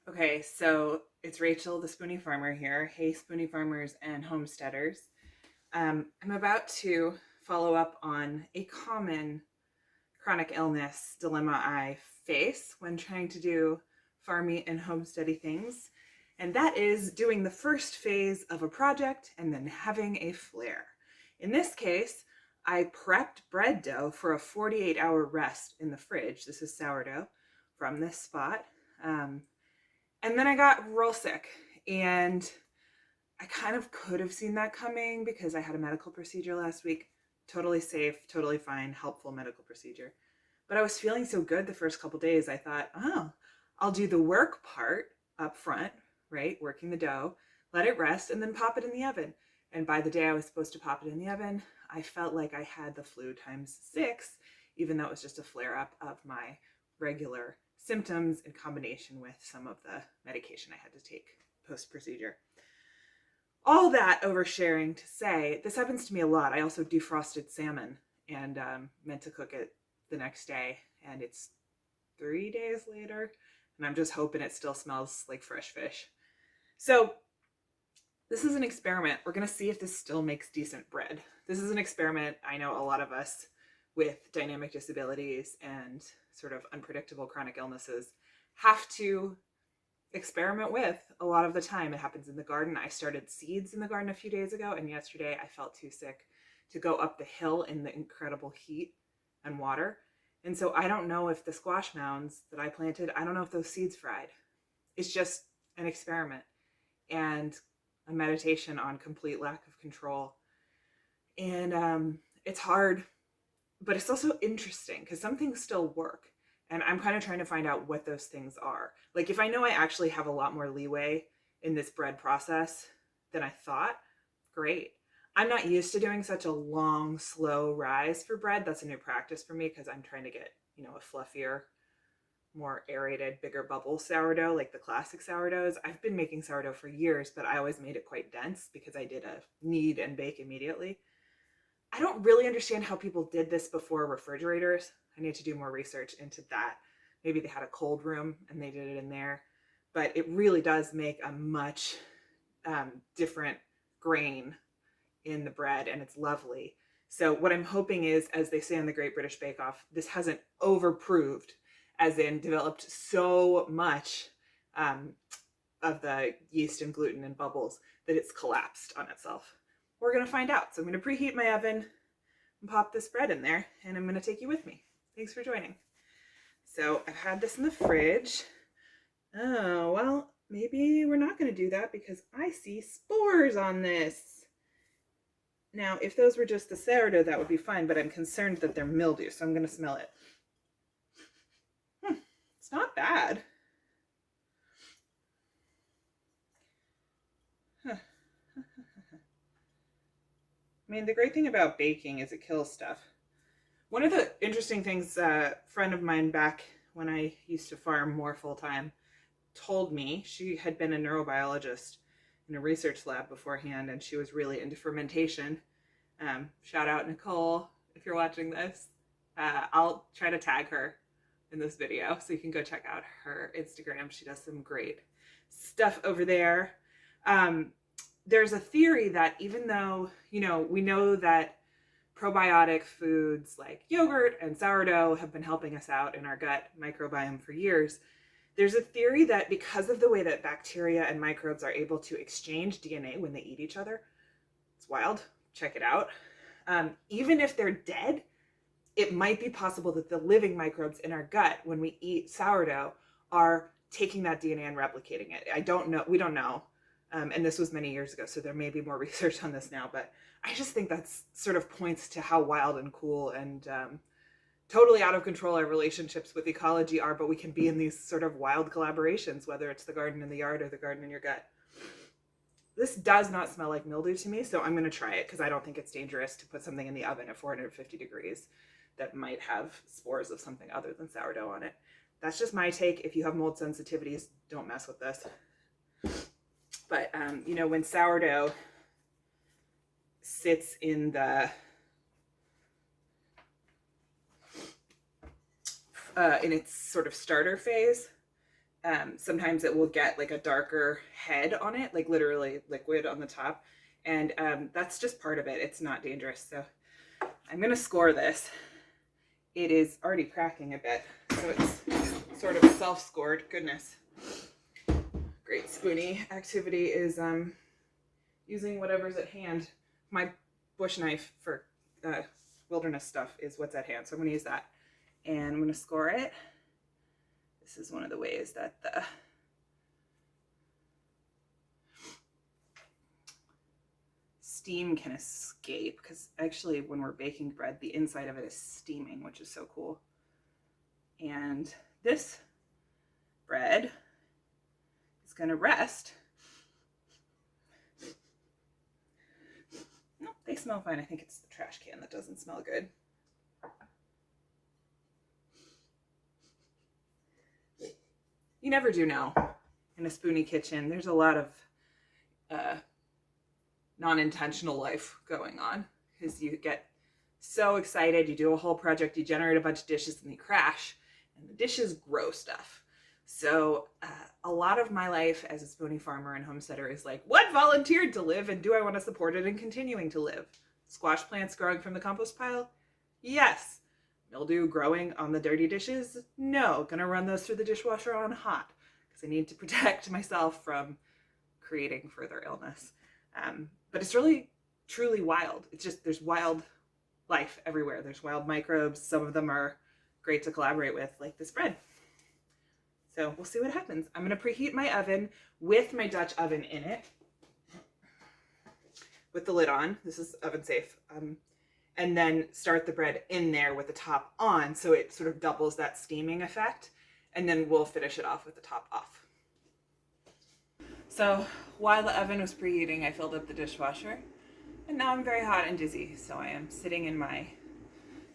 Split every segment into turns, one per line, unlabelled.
Okay, so it's Rachel, the Spoonie Farmer here. Hey, Spoonie Farmers and homesteaders. I'm about to follow up on a common chronic illness dilemma I face when trying to do farmy and homesteady things, and that is doing the first phase of a project and then having a flare. In this case, I prepped bread dough for a 48-hour rest in the fridge. This is sourdough from this spot. Um, and then I got real sick, and I kind of could have seen that coming because I had a medical procedure last week. Totally safe, totally fine, helpful medical procedure. But I was feeling so good the first couple days, I thought, oh, I'll do the work part up front, right? Working the dough, let it rest, and then pop it in the oven. And by the day I was supposed to pop it in the oven, I felt like I had the flu times 6, even though it was just a flare up of my regular symptoms in combination with some of the medication I had to take post procedure. All that oversharing to say, this happens to me a lot. I also defrosted salmon and meant to cook it the next day, and it's 3 days later, and I'm just hoping it still smells like fresh fish. So this is an experiment. We're going to see if this still makes decent bread. This is an experiment I know a lot of us with dynamic disabilities and sort of unpredictable chronic illnesses have to experiment with a lot of the time. It happens in the garden. I started seeds in the garden a few days ago, and yesterday I felt too sick to go up the hill in the incredible heat and water. And so I don't know if the squash mounds that I planted, I don't know if those seeds fried. It's just an experiment and a meditation on complete lack of control. And it's hard, but it's also interesting because some things still work. And I'm kind of trying to find out what those things are. Like, if I know I actually have a lot more leeway in this bread process than I thought, great. I'm not used to doing such a long, slow rise for bread. That's a new practice for me because I'm trying to get, a fluffier, more aerated, bigger bubble sourdough, like the classic sourdoughs. I've been making sourdough for years, but I always made it quite dense because I did a knead and bake immediately. I don't really understand how people did this before refrigerators. I need to do more research into that. Maybe they had a cold room and they did it in there. But it really does make a much different grain in the bread, and it's lovely. So what I'm hoping is, as they say on the Great British Bake Off, this hasn't overproved, as in developed so much of the yeast and gluten and bubbles that it's collapsed on itself. We're going to find out. So I'm going to preheat my oven and pop this bread in there, and I'm going to take you with me. Thanks for joining. So I've had this in the fridge. Oh, well, maybe we're not going to do that because I see spores on this. Now, if those were just the sourdough, that would be fine, but I'm concerned that they're mildew, so I'm going to smell it. It's not bad. Huh. I mean, the great thing about baking is it kills stuff. One of the interesting things a friend of mine back when I used to farm more full-time told me, she had been a neurobiologist in a research lab beforehand, and she was really into fermentation. Shout out Nicole if you're watching this. I'll try to tag her in this video so you can go check out her Instagram. She does some great stuff over there. There's a theory that even though, we know that probiotic foods like yogurt and sourdough have been helping us out in our gut microbiome for years, there's a theory that because of the way that bacteria and microbes are able to exchange DNA when they eat each other, it's wild, check it out. Even if they're dead, it might be possible that the living microbes in our gut when we eat sourdough are taking that DNA and replicating it. I don't know. We don't know. And this was many years ago, so there may be more research on this now, but I just think that's sort of points to how wild and cool and totally out of control our relationships with ecology are, but we can be in these sort of wild collaborations, whether it's the garden in the yard or the garden in your gut. This does not smell like mildew to me, so I'm going to try it because I don't think it's dangerous to put something in the oven at 450 degrees that might have spores of something other than sourdough on it. That's just my take. If you have mold sensitivities, don't mess with this. But, when sourdough sits in the in its sort of starter phase, Sometimes it will get like a darker head on it, like literally liquid on the top. And that's just part of it. It's not dangerous. So I'm going to score this. It is already cracking a bit. So it's sort of self-scored. Goodness. Great Spoonie activity is using whatever's at hand. My bush knife for wilderness stuff is what's at hand. So I'm going to use that. And I'm going to score it. This is one of the ways that the steam can escape, because actually when we're baking bread, the inside of it is steaming, which is so cool. And this bread is going to rest. No, they smell fine. I think it's the trash can that doesn't smell good. You never do know in a Spoonie kitchen. There's a lot of non-intentional life going on, because you get so excited, you do a whole project, you generate a bunch of dishes, and you crash, and the dishes grow stuff. So a lot of my life as a Spoonie farmer and homesteader is like, what volunteered to live, and do I want to support it and continuing to live? Squash plants growing from the compost pile? Yes. Mildew growing on the dirty dishes? No. Gonna run those through the dishwasher on hot, because I need to protect myself from creating further illness. But it's really, truly wild. It's just, there's wild life everywhere. There's wild microbes. Some of them are great to collaborate with, like this bread. So we'll see what happens. I'm going to preheat my oven with my Dutch oven in it, with the lid on. This is oven safe. And then start the bread in there with the top on, so it sort of doubles that steaming effect. And then we'll finish it off with the top off. So while the oven was preheating, I filled up the dishwasher, and now I'm very hot and dizzy. So I am sitting in my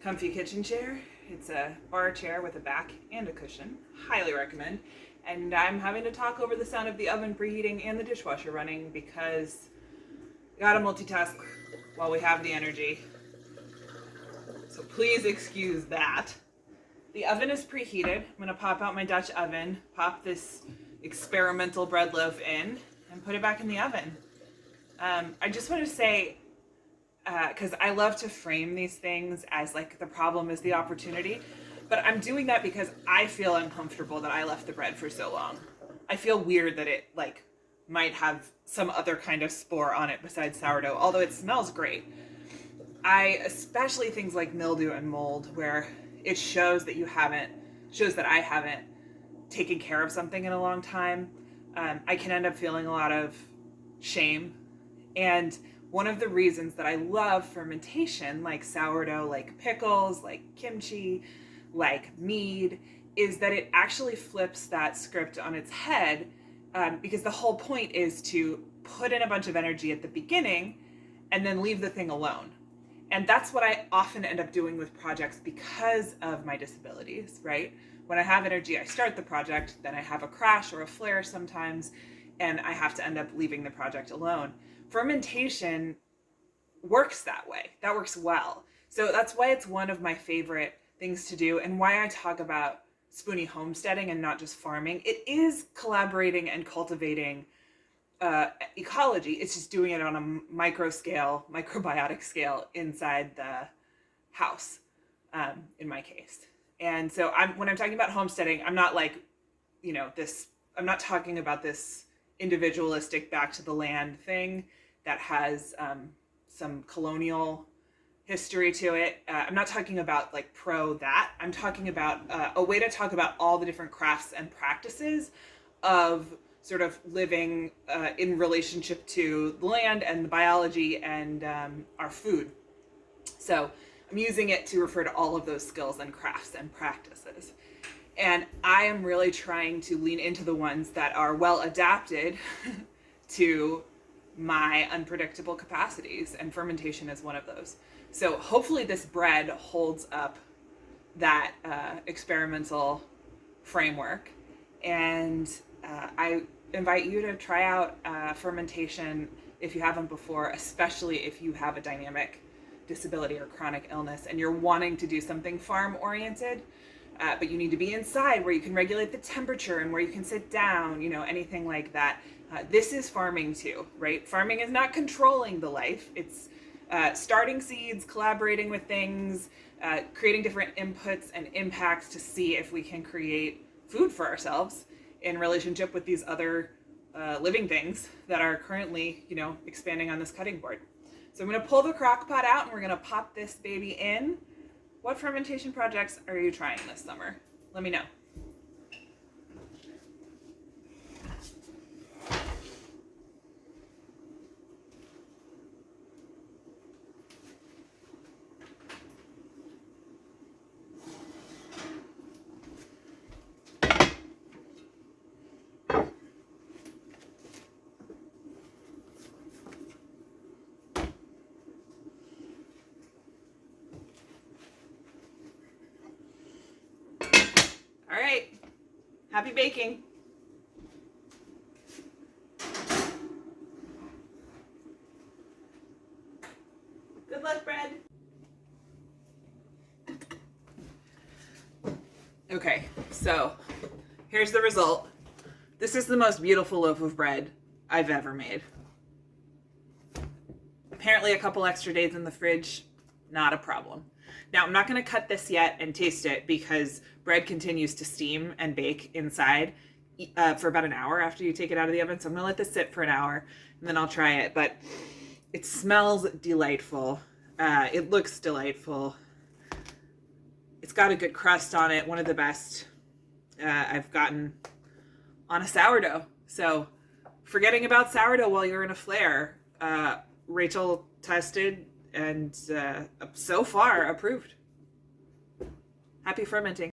comfy kitchen chair. It's a bar chair with a back and a cushion. Highly recommend. And I'm having to talk over the sound of the oven preheating and the dishwasher running, because we gotta multitask while we have the energy. So please excuse that. The oven is preheated. I'm gonna pop out my Dutch oven, pop this experimental bread loaf in, and put it back in the oven. I just want to say, because I love to frame these things as like the problem is the opportunity, but I'm doing that because I feel uncomfortable that I left the bread for so long. I feel weird that it like might have some other kind of spore on it besides sourdough, although it smells great. Especially things like mildew and mold, where it shows that I haven't taken care of something in a long time. I can end up feeling a lot of shame. And one of the reasons that I love fermentation, like sourdough, like pickles, like kimchi, like mead, is that it actually flips that script on its head, because the whole point is to put in a bunch of energy at the beginning and then leave the thing alone. And that's what I often end up doing with projects because of my disabilities, right? When I have energy, I start the project, then I have a crash or a flare sometimes, and I have to end up leaving the project alone. Fermentation works that way. That works well. So that's why it's one of my favorite things to do, and why I talk about Spoonie homesteading and not just farming. It is collaborating and cultivating ecology. It's just doing it on a micro scale, microbiotic scale inside the house, in my case. And so when I'm talking about homesteading, I'm not like, I'm not talking about this individualistic back to the land thing that has some colonial history to it. I'm not talking about like pro that. I'm talking about a way to talk about all the different crafts and practices of sort of living in relationship to the land and the biology and our food. So I'm using it to refer to all of those skills and crafts and practices. And I am really trying to lean into the ones that are well adapted to my unpredictable capacities, and fermentation is one of those. So hopefully this bread holds up that experimental framework. And I invite you to try out fermentation if you haven't before, especially if you have a dynamic disability or chronic illness and you're wanting to do something farm oriented, but you need to be inside where you can regulate the temperature and where you can sit down, you know, anything like that. This is farming too, right? Farming is not controlling the life. It's starting seeds, collaborating with things, creating different inputs and impacts to see if we can create food for ourselves in relationship with these other living things that are currently, you know, expanding on this cutting board. So I'm going to pull the crock pot out and we're going to pop this baby in. What fermentation projects are you trying this summer? Let me know. All right, happy baking. Good luck, bread. Okay, so here's the result. This is the most beautiful loaf of bread I've ever made. Apparently a couple extra days in the fridge, not a problem. Now, I'm not going to cut this yet and taste it because bread continues to steam and bake inside for about an hour after you take it out of the oven. So I'm going to let this sit for an hour and then I'll try it. But it smells delightful. It looks delightful. It's got a good crust on it. One of the best I've gotten on a sourdough. So forgetting about sourdough while you're in a flare, Rachel tested and so far approved. Happy fermenting.